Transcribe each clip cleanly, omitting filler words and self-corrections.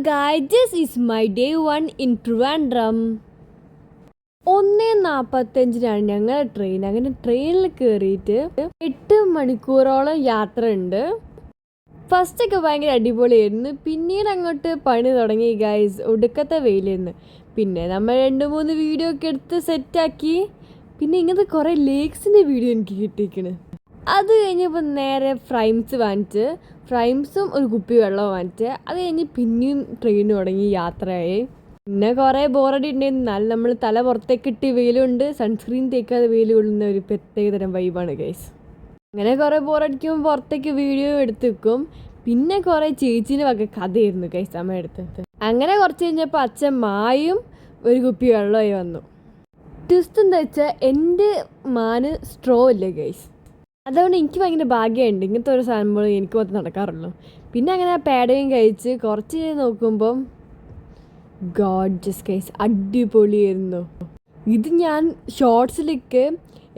guys, this is my day 1 in Trivandrum. 1:45 ഞങ്ങൾ അങ്ങനെ ട്രെയിനിൽ കയറിയിട്ട് 8 മണിക്കൂറോളം യാത്ര ഉണ്ട്. ഫസ്റ്റൊക്കെ ഭയങ്കര അടിപൊളിയായിരുന്നു. പിന്നീട് അങ്ങോട്ട് പണി തുടങ്ങി ഗൈസ്, ഒടുക്കത്തെ വെയിലായിരുന്നു. പിന്നെ നമ്മൾ 2-3 വീഡിയോ ഒക്കെ എടുത്ത് സെറ്റാക്കി. പിന്നെ ഇങ്ങനത്തെ കുറേ ലേക്സിൻ്റെ വീഡിയോ എനിക്ക് കിട്ടിയിരിക്കണ്. അത് കഴിഞ്ഞപ്പോൾ നേരെ ഫ്രൈംസ് വാങ്ങിച്ച്, ഫ്രൈംസും ഒരു കുപ്പി വെള്ളം വാങ്ങിച്ച്, അത് കഴിഞ്ഞ് പിന്നെയും ട്രെയിൻ തുടങ്ങി യാത്രയായി. പിന്നെ കുറേ ബോറടി ഉണ്ടായിരുന്നു. എന്നാലും നമ്മൾ തല പുറത്തേക്ക് ഇട്ട് വെയിലുണ്ട്, സൺസ്ക്രീൻ തേക്കാതെ വെയിൽ കൊള്ളുന്ന ഒരു പ്രത്യേക തരം വൈബാണ് ഗൈസ്. അങ്ങനെ കുറേ ബോറടിക്കുമ്പോൾ പുറത്തേക്ക് വീഡിയോ എടുത്ത് വെക്കും. പിന്നെ കുറേ ചേച്ചീൻ്റെ വക കഥയായിരുന്നു ഗൈസ് അമ്മ എടുത്ത്. അങ്ങനെ കുറച്ച് കഴിഞ്ഞപ്പോൾ അച്ഛൻ മായും ഒരു കുപ്പി വെള്ളമായി വന്നു. ട്വിസ്റ്റ് എന്താ വെച്ചാൽ എൻ്റെ മാന് സ്ട്രോ ഇല്ല ഗൈസ്. അതുകൊണ്ട് എനിക്ക് ഭയങ്കര ഭാഗ്യമുണ്ട്, ഇങ്ങനത്തെ ഒരു സാധനം എനിക്ക് മാത്രം നടക്കാറുള്ളൂ. പിന്നെ അങ്ങനെ പേടയും കഴിച്ച് കുറച്ച് നോക്കുമ്പം ഗോഡ്ജസ് ഗൈസ്, അടിപൊളിയായിരുന്നു. ഇത് ഞാൻ ഷോർട്സിലേക്ക്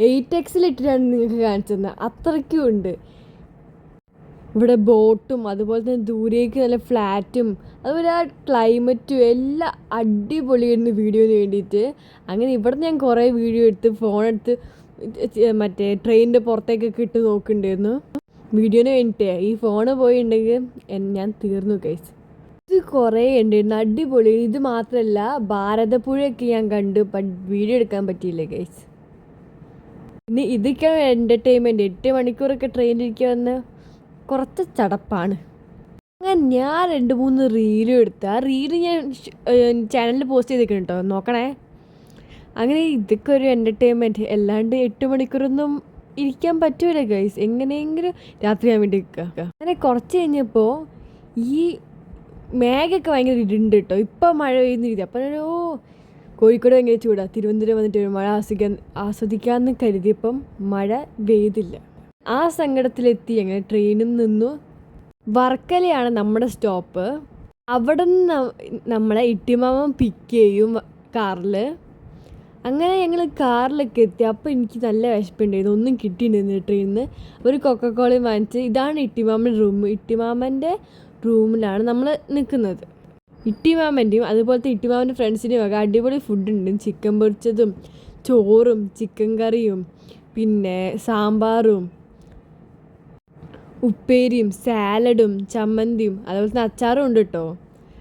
8x ഇട്ടിട്ടാണ് നിങ്ങൾക്ക് കാണിച്ചു തന്നെ, അത്രയ്ക്കും ഉണ്ട്. ഇവിടെ ബോട്ടും അതുപോലെ തന്നെ ദൂരേക്ക് നല്ല ഫ്ലാറ്റും അതുപോലെ ആ ക്ലൈമറ്റും എല്ലാം അടിപൊളിയായിരുന്നു വീഡിയോന് വേണ്ടിയിട്ട്. അങ്ങനെ ഇവിടെ ഞാൻ കുറേ വീഡിയോ എടുത്ത് ഫോണെടുത്ത് മറ്റേ ട്രെയിനിൻ്റെ പുറത്തേക്കൊക്കെ ഇട്ട് നോക്കുന്നുണ്ടായിരുന്നു വീഡിയോന് വേണ്ടിയിട്ട്. ഈ ഫോണ് പോയിട്ടുണ്ടെങ്കിൽ ഞാൻ തീർന്നു ഗൈസ്. ഇത് കുറേ ഉണ്ടായിരുന്നു, അടിപൊളി. ഇത് മാത്രമല്ല ഭാരതപ്പുഴയൊക്കെ ഞാൻ കണ്ടു, വീഡിയോ എടുക്കാൻ പറ്റിയില്ല ഗൈസ്. പിന്നെ ഇതൊക്കെ എൻ്റർടൈൻമെൻറ്റ്. 8 മണിക്കൂറൊക്കെ ട്രെയിനിലിരിക്കുക വന്ന് കുറച്ച് ചടപ്പാണ്. അങ്ങനെ ഞാൻ 2-3 റീലും എടുത്ത്, ആ റീല് ഞാൻ ചാനലിൽ പോസ്റ്റ് ചെയ്തിരിക്കണം കേട്ടോ, നോക്കണേ. അങ്ങനെ ഇതൊക്കെ ഒരു എൻ്റർടൈൻമെൻറ്റ്. അല്ലാണ്ട് 8 മണിക്കൂറൊന്നും ഇരിക്കാൻ പറ്റൂല ഗൈസ്, എങ്ങനെയെങ്കിലും രാത്രി ആവാൻ വേണ്ടി നിൽക്കുക. അങ്ങനെ കുറച്ച് കഴിഞ്ഞപ്പോൾ ഈ മേഘമൊക്കെ ഭയങ്കര ഇരുണ്ട് കേട്ടോ. ഇപ്പം മഴ പെയ്യുന്ന രീതി. അപ്പം കോഴിക്കോട് ഭയങ്കര ചൂടാണ്, തിരുവനന്തപുരം വന്നിട്ട് മഴ ആസ്വദിക്കാമെന്ന് കരുതിയപ്പം മഴ പെയ്തില്ല. ആ സങ്കടത്തിലെത്തി. അങ്ങനെ ട്രെയിനിൽ നിന്നു. വർക്കലയാണ് നമ്മുടെ സ്റ്റോപ്പ്. അവിടെ നിന്ന് നമ്മളെ ഇട്ടിമാമൻ പിക്ക് ചെയ്യും കാറിൽ. അങ്ങനെ ഞങ്ങൾ കാറിലൊക്കെ എത്തി. അപ്പോൾ എനിക്ക് നല്ല വിശപ്പുണ്ടായിരുന്നു, ഒന്നും കിട്ടിയിട്ടുണ്ടായിരുന്നു ട്രെയിനിൽ നിന്ന്. ഒരു കൊക്കക്കോളയും വാങ്ങിച്ച്. ഇതാണ് ഇട്ടിമാമൻ്റെ റൂം. ഇട്ടിമാമൻ്റെ റൂമിലാണ് നമ്മൾ നിൽക്കുന്നത്. ഇട്ടിമാമൻ്റെയും അതുപോലത്തെ ഇട്ടിമാമൻ്റെ ഫ്രണ്ട്സിൻ്റെയും ഒക്കെ അടിപൊളി ഫുഡുണ്ട്. ചിക്കൻ പൊരിച്ചതും ചോറും ചിക്കൻ കറിയും പിന്നെ സാമ്പാറും ഉപ്പേരിയും സാലഡും ചമ്മന്തിയും അതുപോലെ തന്നെ അച്ചാറും ഉണ്ട് കേട്ടോ.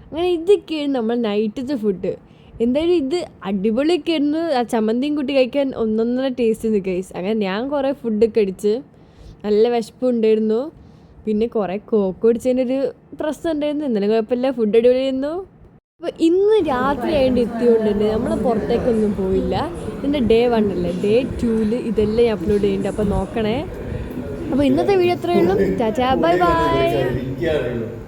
അങ്ങനെ ഇതൊക്കെയാണ് നമ്മൾ നൈറ്റത്തെ ഫുഡ്. എന്തായാലും ഇത് അടിപൊളിയൊക്കെ ആയിരുന്നു. ആ ചമ്മന്തിയും കൂട്ടി കഴിക്കാൻ ഒന്നൊന്നര ടേസ്റ്റ് ഉണ്ട് ഗൈസ്. അങ്ങനെ ഞാൻ കുറേ ഫുഡൊക്കെ അടിച്ച് നല്ല വിശപ്പുണ്ടായിരുന്നു. പിന്നെ കുറേ കോക്ക് കുടിച്ചതിൻ്റെ ഒരു പ്രശ്നം ഉണ്ടായിരുന്നു. എന്നാലും കുഴപ്പമില്ല, ഫുഡ് അടിപൊളിയായിരുന്നു. അപ്പോൾ ഇന്ന് രാത്രി ആയിട്ട് എത്തിയോണ്ട് തന്നെ നമ്മൾ പുറത്തേക്കൊന്നും പോയില്ല. ഇതിൻ്റെ day 1 അല്ലേ, day 2 ഇതെല്ലാം ഞാൻ അപ്ലോഡ് ചെയ്യുന്നുണ്ട്, അപ്പോൾ നോക്കണേ. അപ്പോൾ ഇന്നത്തെ വീഡിയോ എത്രയുള്ളൂ. ചാച്ചാ, ബൈ ബൈ.